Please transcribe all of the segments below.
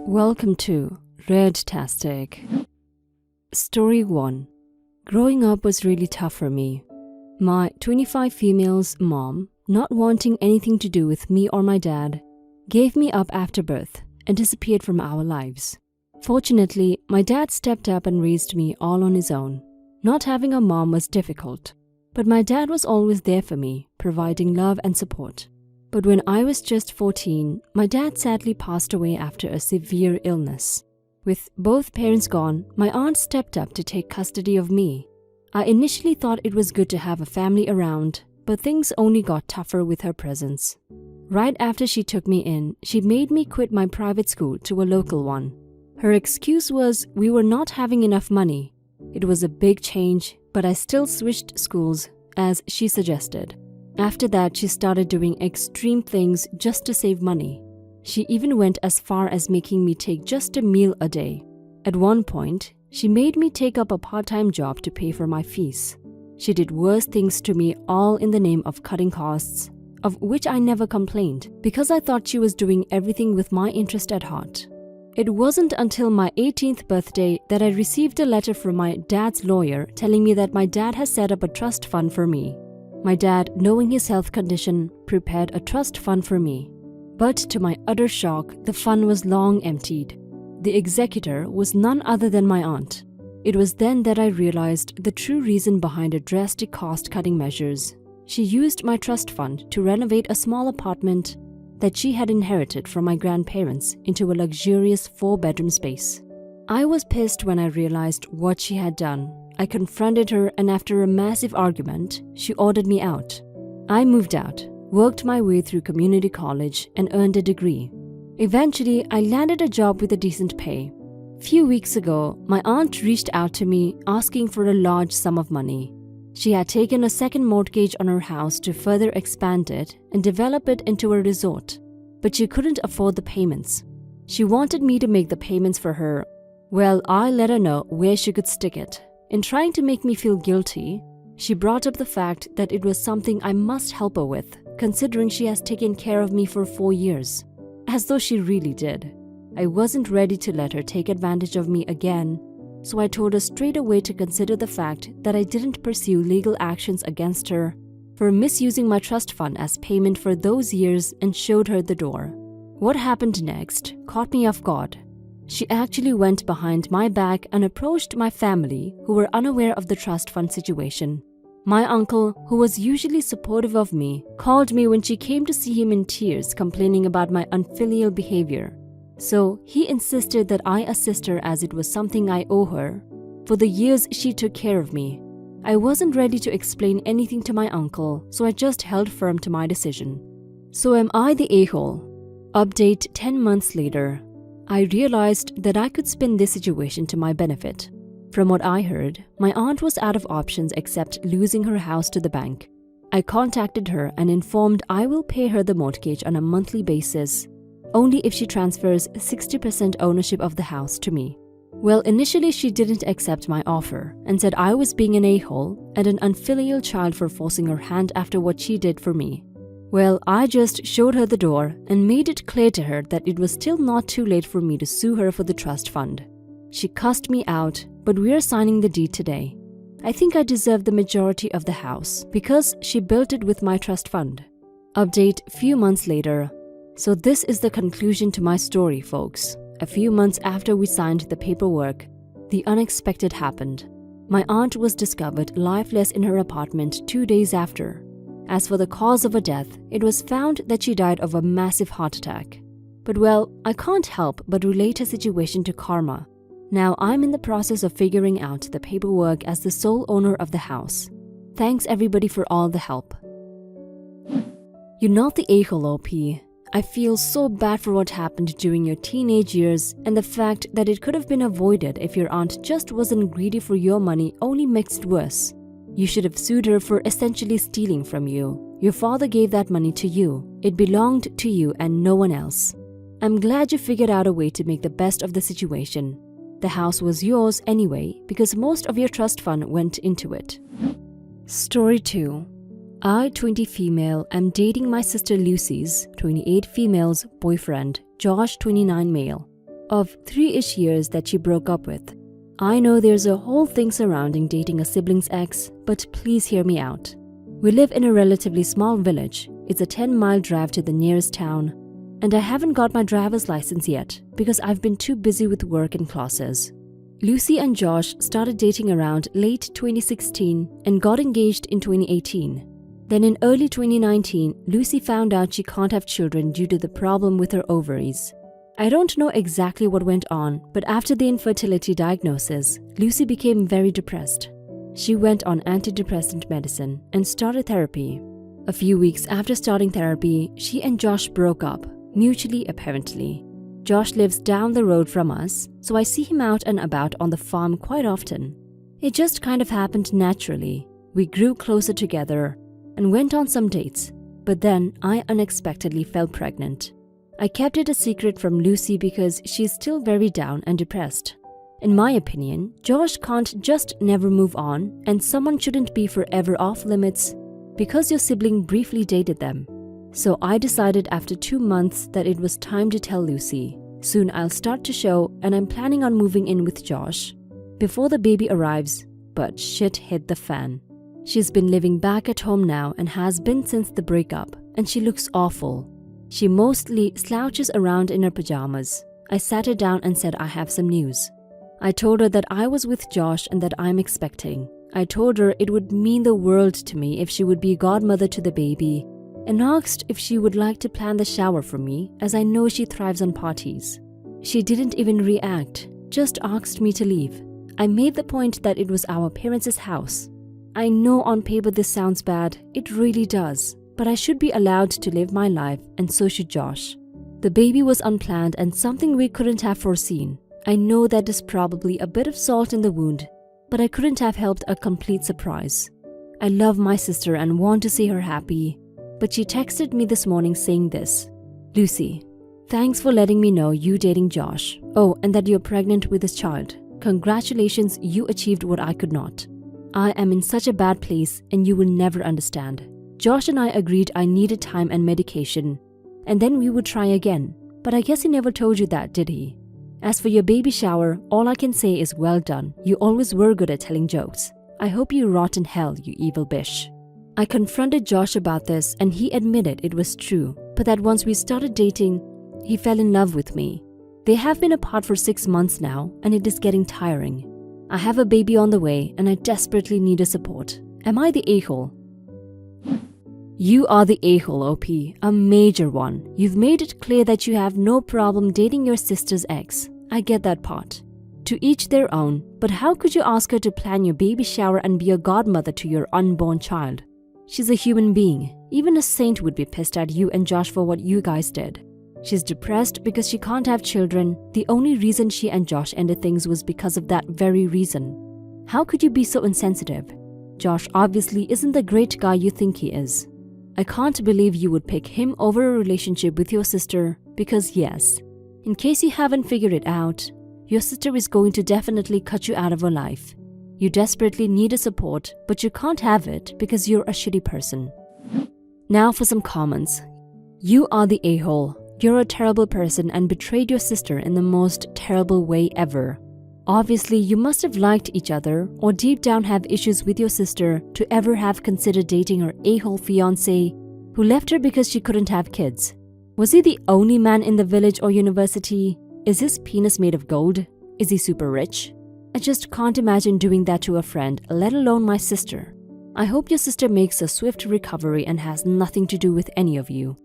Welcome to Redtastic. Story 1. Growing up was really tough for me. My 25 females mom, not wanting anything to do with me or my dad, gave me up after birth and disappeared from our lives. Fortunately, my dad stepped up and raised me all on his own. Not having a mom was difficult, but my dad was always there for me, providing love and support. But when I was just 14, my dad sadly passed away after a severe illness. With both parents gone, my aunt stepped up to take custody of me. I initially thought it was good to have a family around, but things only got tougher with her presence. Right after she took me in, she made me quit my private school to a local one. Her excuse was we were not having enough money. It was a big change, but I still switched schools, as she suggested. After that, she started doing extreme things just to save money. She even went as far as making me take just a meal a day. At one point, she made me take up a part-time job to pay for my fees. She did worse things to me, all in the name of cutting costs, of which I never complained because I thought she was doing everything with my interest at heart. It wasn't until my 18th birthday that I received a letter from my dad's lawyer telling me that my dad has set up a trust fund for me. My dad, knowing his health condition, prepared a trust fund for me. But to my utter shock, the fund was long emptied. The executor was none other than my aunt. It was then that I realized the true reason behind her drastic cost-cutting measures. She used my trust fund to renovate a small apartment that she had inherited from my grandparents into a luxurious 4-bedroom space. I was pissed when I realized what she had done. I confronted her, and after a massive argument, she ordered me out. I moved out, worked my way through community college, and earned a degree. Eventually, I landed a job with a decent pay. Few weeks ago, my aunt reached out to me asking for a large sum of money. She had taken a second mortgage on her house to further expand it and develop it into a resort, but she couldn't afford the payments. She wanted me to make the payments for her. Well, I let her know where she could stick it. In trying to make me feel guilty, she brought up the fact that it was something I must help her with, considering she has taken care of me for 4 years. As though she really did. I wasn't ready to let her take advantage of me again, so I told her straight away to consider the fact that I didn't pursue legal actions against her for misusing my trust fund as payment for those years and showed her the door. What happened next caught me off guard. She actually went behind my back and approached my family, who were unaware of the trust fund situation. My uncle, who was usually supportive of me, called me when she came to see him in tears, complaining about my unfilial behavior. So he insisted that I assist her as it was something I owe her. For the years she took care of me. I wasn't ready to explain anything to my uncle, so I just held firm to my decision. So am I the a-hole? Update 10 months later. I realized that I could spin this situation to my benefit. From what I heard, my aunt was out of options except losing her house to the bank. I contacted her and informed I will pay her the mortgage on a monthly basis, only if she transfers 60% ownership of the house to me. Well, initially she didn't accept my offer and said I was being an a-hole and an unfilial child for forcing her hand after what she did for me. Well, I just showed her the door and made it clear to her that it was still not too late for me to sue her for the trust fund. She cussed me out, but we're signing the deed today. I think I deserve the majority of the house because she built it with my trust fund. Update few months later. So this is the conclusion to my story, folks. A few months after we signed the paperwork, the unexpected happened. My aunt was discovered lifeless in her apartment 2 days after. As for the cause of her death, it was found that she died of a massive heart attack. But well, I can't help but relate her situation to karma. Now I'm in the process of figuring out the paperwork as the sole owner of the house. Thanks everybody for all the help. You're not the a-hole, OP. I feel so bad for what happened during your teenage years, and the fact that it could have been avoided if your aunt just wasn't greedy for your money only makes it worse. You should have sued her for essentially stealing from you. Your father gave that money to you. It belonged to you and no one else. I'm glad you figured out a way to make the best of the situation. The house was yours anyway because most of your trust fund went into it. Story 2. I, 20 female, am dating my sister Lucy's, 28 female's, boyfriend, Josh, 29 male. of 3-ish years that she broke up with. I know there's a whole thing surrounding dating a sibling's ex, but please hear me out. We live in a relatively small village. It's a 10-mile drive to the nearest town, and I haven't got my driver's license yet because I've been too busy with work and classes. Lucy and Josh started dating around late 2016 and got engaged in 2018. Then in early 2019, Lucy found out she can't have children due to the problem with her ovaries. I don't know exactly what went on, but after the infertility diagnosis, Lucy became very depressed. She went on antidepressant medicine and started therapy. A few weeks after starting therapy, she and Josh broke up, mutually apparently. Josh lives down the road from us, so I see him out and about on the farm quite often. It just kind of happened naturally. We grew closer together and went on some dates, but then I unexpectedly fell pregnant. I kept it a secret from Lucy because she's still very down and depressed. In my opinion, Josh can't just never move on, and someone shouldn't be forever off limits because your sibling briefly dated them. So I decided after 2 months that it was time to tell Lucy. Soon I'll start to show, and I'm planning on moving in with Josh before the baby arrives, but shit hit the fan. She's been living back at home now and has been since the breakup, and she looks awful. She mostly slouches around in her pajamas. I sat her down and said I have some news. I told her that I was with Josh and that I'm expecting. I told her it would mean the world to me if she would be godmother to the baby, and asked if she would like to plan the shower for me, as I know she thrives on parties. She didn't even react, just asked me to leave. I made the point that it was our parents' house. I know on paper this sounds bad, it really does, but I should be allowed to live my life, and so should Josh. The baby was unplanned and something we couldn't have foreseen. I know that is probably a bit of salt in the wound, but I couldn't have helped a complete surprise. I love my sister and want to see her happy, but she texted me this morning saying this: Lucy, thanks for letting me know you dating Josh. Oh, and that you're pregnant with his child. Congratulations, you achieved what I could not. I am in such a bad place and you will never understand. Josh and I agreed I needed time and medication, and then we would try again, but I guess he never told you that, did he? As for your baby shower, all I can say is well done. You always were good at telling jokes. I hope you rot in hell, you evil bitch. I confronted Josh about this and he admitted it was true, but that once we started dating, he fell in love with me. They have been apart for 6 months now and it is getting tiring. I have a baby on the way and I desperately need a support. Am I the a-hole? You are the a-hole, OP, a major one. You've made it clear that you have no problem dating your sister's ex. I get that part. To each their own, but how could you ask her to plan your baby shower and be a godmother to your unborn child? She's a human being. Even a saint would be pissed at you and Josh for what you guys did. She's depressed because she can't have children. The only reason she and Josh ended things was because of that very reason. How could you be so insensitive? Josh obviously isn't the great guy you think he is. I can't believe you would pick him over a relationship with your sister because yes, in case you haven't figured it out, your sister is going to definitely cut you out of her life. You desperately need a support, but you can't have it because you're a shitty person. Now for some comments. You are the a-hole. You're a terrible person and betrayed your sister in the most terrible way ever. Obviously, you must have liked each other or deep down have issues with your sister to ever have considered dating her a-hole fiancé who left her because she couldn't have kids. Was he the only man in the village or university? Is his penis made of gold? Is he super rich? I just can't imagine doing that to a friend, let alone my sister. I hope your sister makes a swift recovery and has nothing to do with any of you.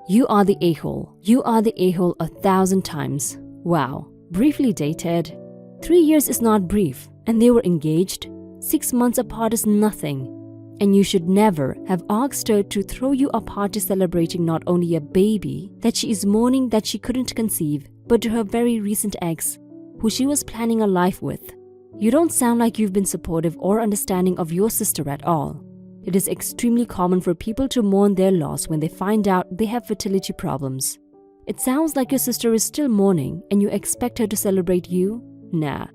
You are the a-hole. You are the a-hole 1,000 times. Wow. Briefly dated. 3 years is not brief, and they were engaged. 6 months apart is nothing. And you should never have asked her to throw you a party celebrating not only a baby that she is mourning that she couldn't conceive, but to her very recent ex, who she was planning a life with. You don't sound like you've been supportive or understanding of your sister at all. It is extremely common for people to mourn their loss when they find out they have fertility problems. It sounds like your sister is still mourning and you expect her to celebrate you? Nah.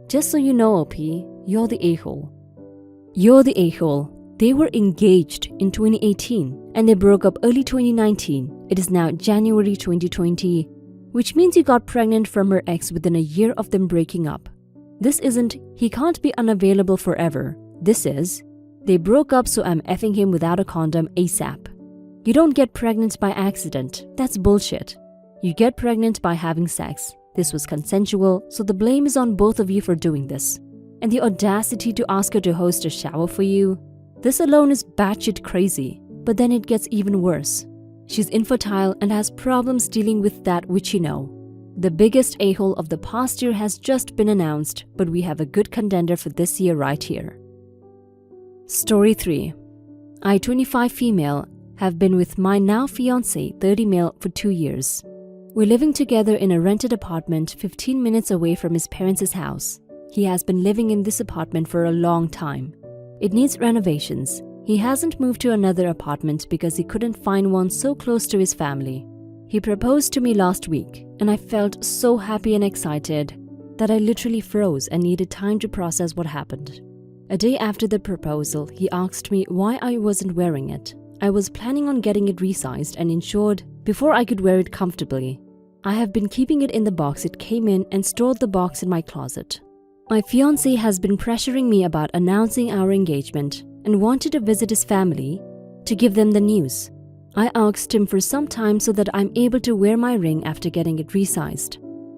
Just so you know, OP, you're the a-hole. You're the a-hole. They were engaged in 2018 and they broke up early 2019. It is now January 2020. which means you got pregnant from her ex within a year of them breaking up. This isn't, he can't be unavailable forever. This is, they broke up so I'm effing him without a condom ASAP. You don't get pregnant by accident. That's bullshit. You get pregnant by having sex. This was consensual, so the blame is on both of you for doing this. And the audacity to ask her to host a shower for you? This alone is batshit crazy, but then it gets even worse. She's infertile and has problems dealing with that which you know. The biggest a-hole of the past year has just been announced, but we have a good contender for this year right here. Story 3. I, 25 female, have been with my now fiancé, 30 male, for 2 years. We're living together in a rented apartment 15 minutes away from his parents' house. He has been living in this apartment for a long time. It needs renovations. He hasn't moved to another apartment because he couldn't find one so close to his family. He proposed to me last week, and I felt so happy and excited that I literally froze and needed time to process what happened. A day after the proposal, he asked me why I wasn't wearing it. I was planning on getting it resized and insured before I could wear it comfortably. I have been keeping it in the box it came in and stored the box in my closet. My fiancé has been pressuring me about announcing our engagement and wanted to visit his family to give them the news. I asked him for some time so that I'm able to wear my ring after getting it resized.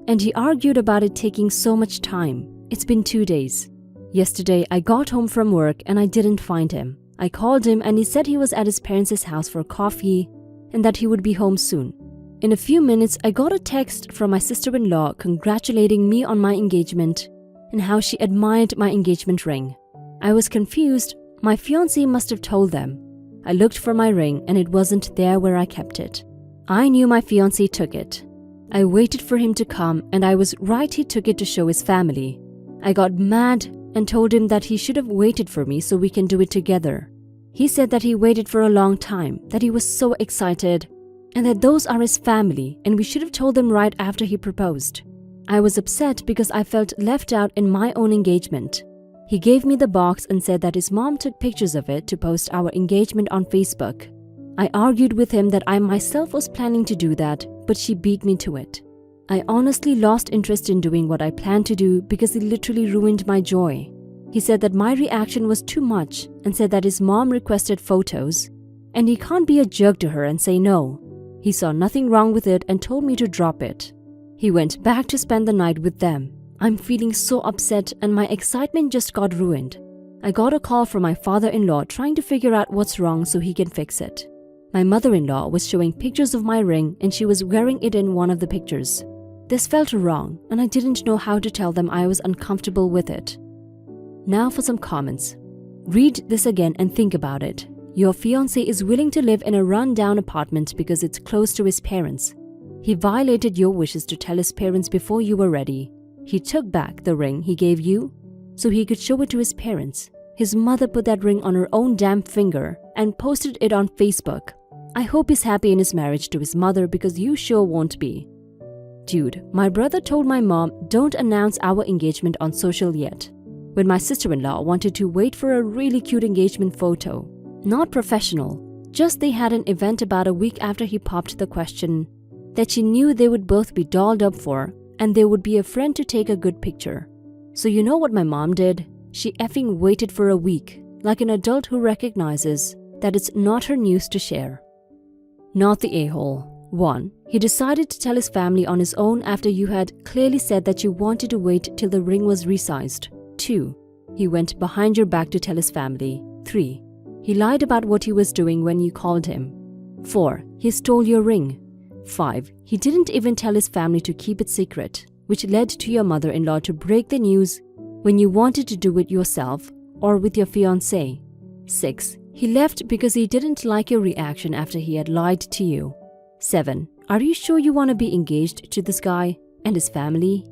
And he argued about it taking so much time. It's been 2 days. Yesterday, I got home from work and I didn't find him. I called him and he said he was at his parents' house for coffee and that he would be home soon. In a few minutes, I got a text from my sister-in-law congratulating me on my engagement and how she admired my engagement ring. I was confused. My fiancé must have told them. I looked for my ring and it wasn't there where I kept it. I knew my fiancé took it. I waited for him to come and I was right, he took it to show his family. I got mad and told him that he should have waited for me so we can do it together. He said that he waited for a long time, that he was so excited, and that those are his family and we should have told them right after he proposed. I was upset because I felt left out in my own engagement. He gave me the box and said that his mom took pictures of it to post our engagement on Facebook. I argued with him that I myself was planning to do that, but she beat me to it. I honestly lost interest in doing what I planned to do because it literally ruined my joy. He said that my reaction was too much and said that his mom requested photos and he can't be a jerk to her and say no. He saw nothing wrong with it and told me to drop it. He went back to spend the night with them. I'm feeling so upset and my excitement just got ruined. I got a call from my father-in-law trying to figure out what's wrong so he can fix it. My mother-in-law was showing pictures of my ring and she was wearing it in one of the pictures. This felt wrong and I didn't know how to tell them I was uncomfortable with it. Now for some comments. Read this again and think about it. Your fiancé is willing to live in a run-down apartment because it's close to his parents. He violated your wishes to tell his parents before you were ready. He took back the ring he gave you so he could show it to his parents. His mother put that ring on her own damn finger and posted it on Facebook. I hope he's happy in his marriage to his mother because you sure won't be. Dude, my brother told my mom don't announce our engagement on social yet. When my sister-in-law wanted to wait for a really cute engagement photo. Not professional, just they had an event about a week after he popped the question that she knew they would both be dolled up for and there would be a friend to take a good picture. So you know what my mom did? She effing waited for a week, like an adult who recognizes that it's not her news to share. Not the a-hole. 1. He decided to tell his family on his own after you had clearly said that you wanted to wait till the ring was resized. 2. He went behind your back to tell his family. 3. He lied about what he was doing when you called him. 4. He stole your ring. 5. He didn't even tell his family to keep it secret, which led to your mother-in-law to break the news when you wanted to do it yourself or with your fiancé. 6. He left because he didn't like your reaction after he had lied to you. 7. Are you sure you want to be engaged to this guy and his family?